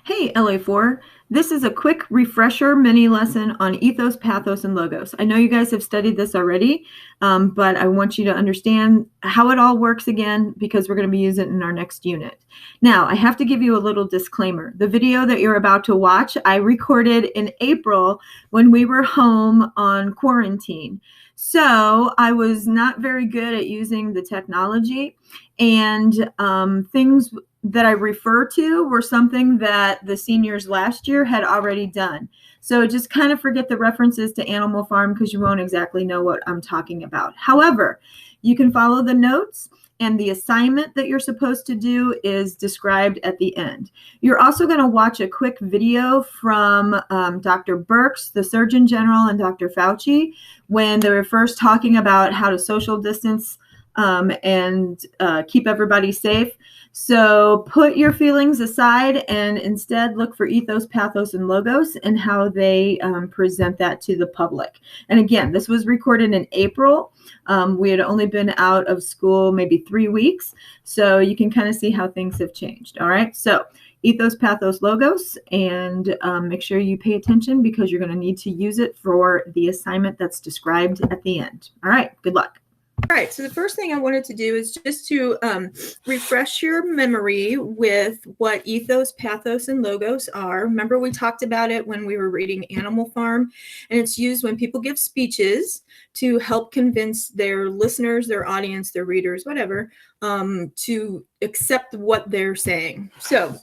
Hey, LA4. This is a quick refresher mini lesson on ethos, pathos, and logos. I know you guys have studied this already, but I want you to understand how it all works again because we're going to be using it in our next unit. Now, I have to give you a little disclaimer. The video that you're about to watch, I recorded in April when we were home on quarantine. So I was not very good at using the technology, and things that I refer to were something that the seniors last year had already done. So just kind of forget the references to Animal Farm because you won't exactly know what I'm talking about. However, you can follow the notes, and the assignment that you're supposed to do is described at the end. You're also going to watch a quick video from Dr. Birx, the Surgeon General, and Dr. Fauci when they were first talking about how to social distance and keep everybody safe. So put your feelings aside and instead look for ethos, pathos, and logos and how they present that to the public. And again, this was recorded in April. We had only been out of school maybe 3 weeks, so you can kind of see how things have changed. All right, so ethos, pathos, logos, and make sure you pay attention because you're going to need to use it for the assignment that's described at the end. All right, good luck. All right, so the first thing I wanted to do is just to refresh your memory with what ethos, pathos, and logos are. Remember, we talked about it when we were reading Animal Farm, and it's used when people give speeches to help convince their listeners, their audience, their readers, whatever, to accept what they're saying. So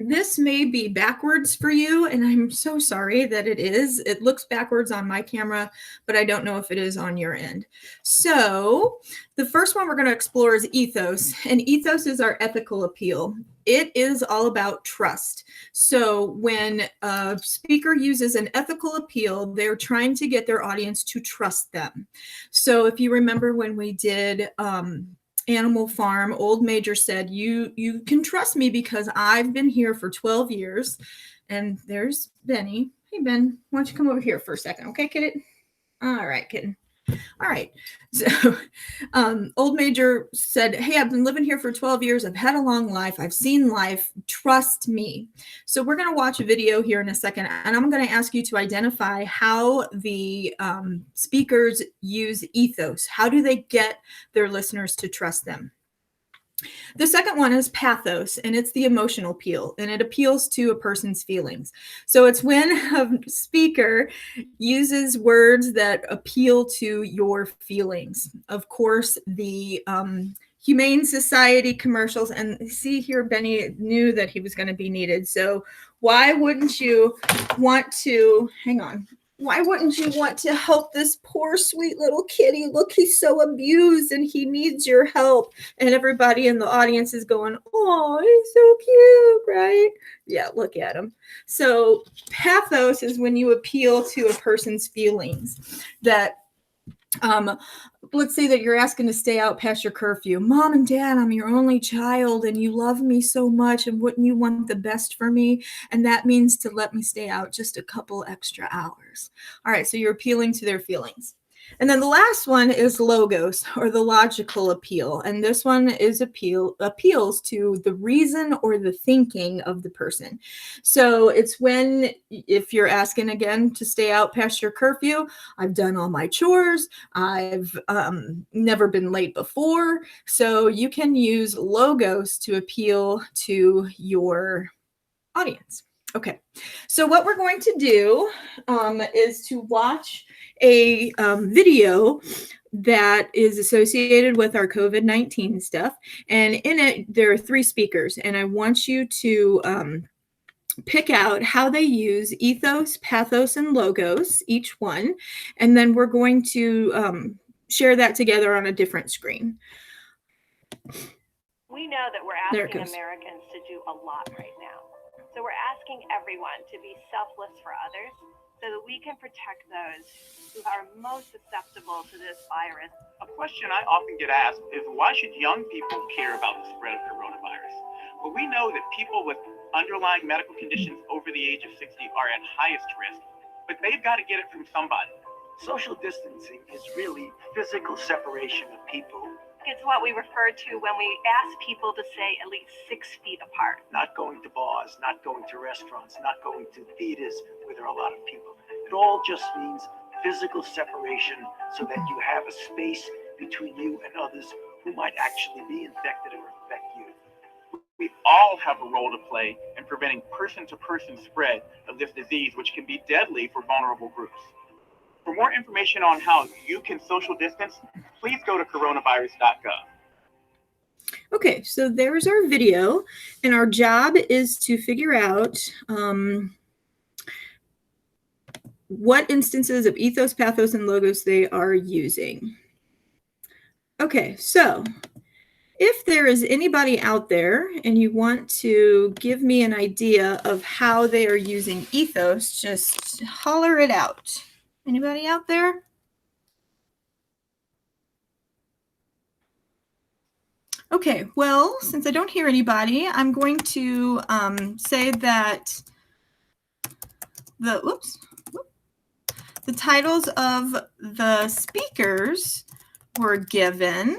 this may be backwards for you, and I'm so sorry that it is. It looks backwards on my camera, but I don't know if it is on your end. So the first one we're going to explore is ethos, and ethos is our ethical appeal. It is all about trust. So when a speaker uses an ethical appeal, they're trying to get their audience to trust them. So if you remember when we did Animal Farm, Old Major said, you can trust me because I've been here for 12 years. And there's Benny. Hey, Ben, why don't you come over here for a second? Okay, kid? All right, kitten. All right. So Old Major said, hey, I've been living here for 12 years. I've had a long life. I've seen life. Trust me. So we're going to watch a video here in a second, and I'm going to ask you to identify how the speakers use ethos. How do they get their listeners to trust them? The second one is pathos, and it's the emotional appeal, and it appeals to a person's feelings. So it's when a speaker uses words that appeal to your feelings. Of course, the Humane Society commercials, and see here, Benny knew that he was going to be needed. So why wouldn't you want to, hang on, why wouldn't you want to help this poor sweet little kitty? Look, he's so abused and he needs your help. And everybody in the audience is going, oh, he's so cute, right? Yeah, look at him. So pathos is when you appeal to a person's feelings. That let's say that you're asking to stay out past your curfew. Mom and Dad, I'm your only child and you love me so much, and wouldn't you want the best for me? And that means to let me stay out just a couple extra hours. All right, so you're appealing to their feelings. And then the last one is logos, or the logical appeal. And this one is appeals to the reason or the thinking of the person. So it's when, if you're asking again to stay out past your curfew, I've done all my chores, I've never been late before. So you can use logos to appeal to your audience. Okay, so what we're going to do is to watch a video that is associated with our COVID-19 stuff. And in it, there are 3 speakers. And I want you to pick out how they use ethos, pathos, and logos, each one. And then we're going to share that together on a different screen. We know that we're asking Americans to do a lot right now. So we're asking everyone to be selfless for others so that we can protect those who are most susceptible to this virus. A question I often get asked is, why should young people care about the spread of coronavirus? Well, we know that people with underlying medical conditions over the age of 60 are at highest risk, but they've got to get it from somebody. Social distancing is really physical separation of people It's what we refer to when we ask people to stay at least 6 feet apart. Not going to bars, not going to restaurants, not going to theaters where there are a lot of people. It all just means physical separation so that you have a space between you and others who might actually be infected or infect you. We all have a role to play in preventing person-to-person spread of this disease, which can be deadly for vulnerable groups. For more information on how you can social distance, please go to coronavirus.gov. Okay, so there's our video, and our job is to figure out what instances of ethos, pathos, and logos they are using. Okay, so if there is anybody out there and you want to give me an idea of how they are using ethos, just holler it out. Anybody out there? Okay, well, since I don't hear anybody, I'm going to say that the titles of the speakers were given.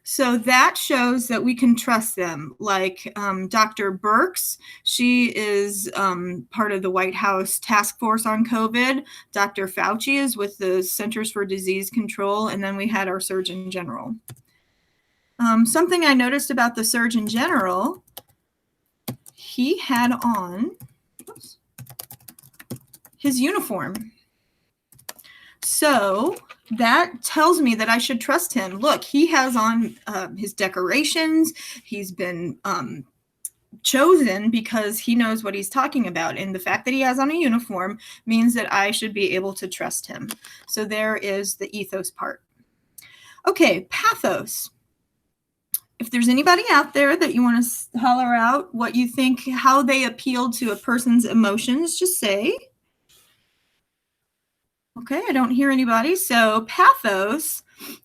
So that shows that we can trust them. Like Dr. Birx, she is part of the White House task force on COVID. Dr. Fauci is with the Centers for Disease Control. And then we had our Surgeon General. Something I noticed about the Surgeon General, he had on his uniform. So that tells me that I should trust him. Look, he has on his decorations. He's been chosen because he knows what he's talking about. And the fact that he has on a uniform means that I should be able to trust him. So there is the ethos part. Okay, pathos. If there's anybody out there that you want to holler out what you think, how they appeal to a person's emotions, just say. Okay, I don't hear anybody. So pathos,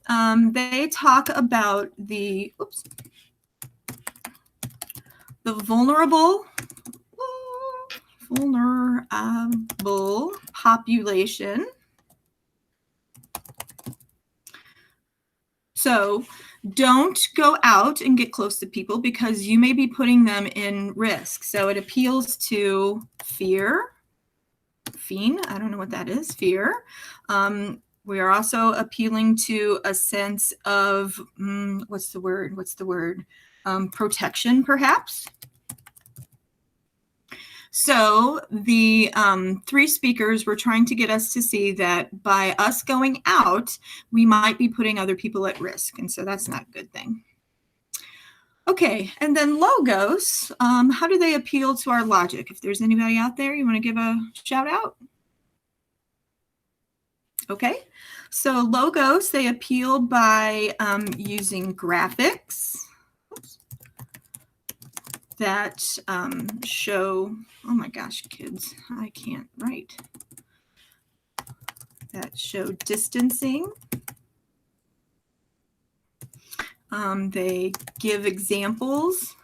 they talk about the vulnerable population. So don't go out and get close to people because you may be putting them in risk. So it appeals to fear. I don't know what that is, fear. We are also appealing to a sense of, what's the word? Protection, perhaps. So the 3 speakers were trying to get us to see that by us going out, we might be putting other people at risk. And so that's not a good thing. Okay, and then logos, how do they appeal to our logic? If there's anybody out there, you want to give a shout out? Okay, so logos, they appeal by using graphics that show, oh my gosh, kids, I can't write. That show distancing. They give examples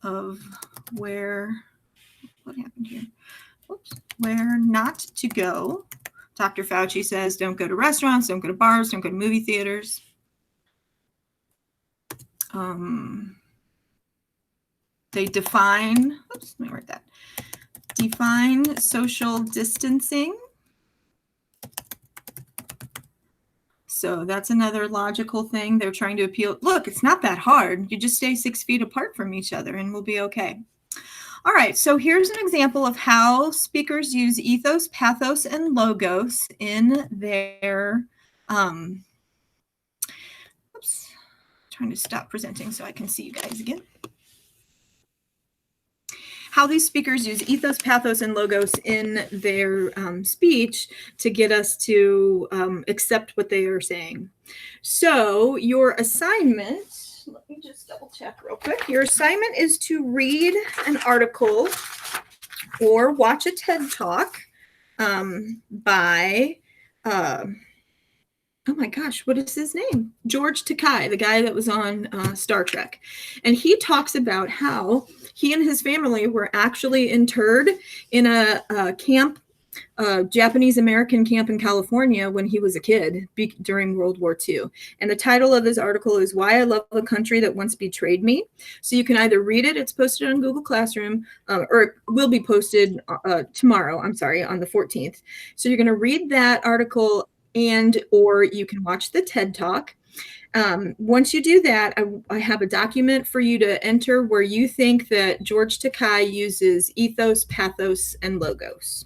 of where not to go. Dr. Fauci says, don't go to restaurants, don't go to bars, don't go to movie theaters. They define, let me write that. Define social distancing. So that's another logical thing. They're trying to appeal. Look, it's not that hard. You just stay 6 feet apart from each other and we'll be okay. All right, so here's an example of how speakers use ethos, pathos, and logos in their, trying to stop presenting so I can see you guys again. How these speakers use ethos, pathos, and logos in their speech to get us to accept what they are saying. So your assignment, let me just double check real quick. Your assignment is to read an article or watch a TED Talk by, oh my gosh, what is his name? George Takei, the guy that was on Star Trek. And he talks about how he and his family were actually interred in a camp Japanese American camp in California when he was a kid during World War II. And the title of this article is Why I Love a Country That Once Betrayed Me. So you can either read it, it's posted on Google Classroom, or it will be posted tomorrow, on the 14th. So you're going to read that article or you can watch the TED Talk. Once you do that, I have a document for you to enter where you think that George Takei uses ethos, pathos, and logos.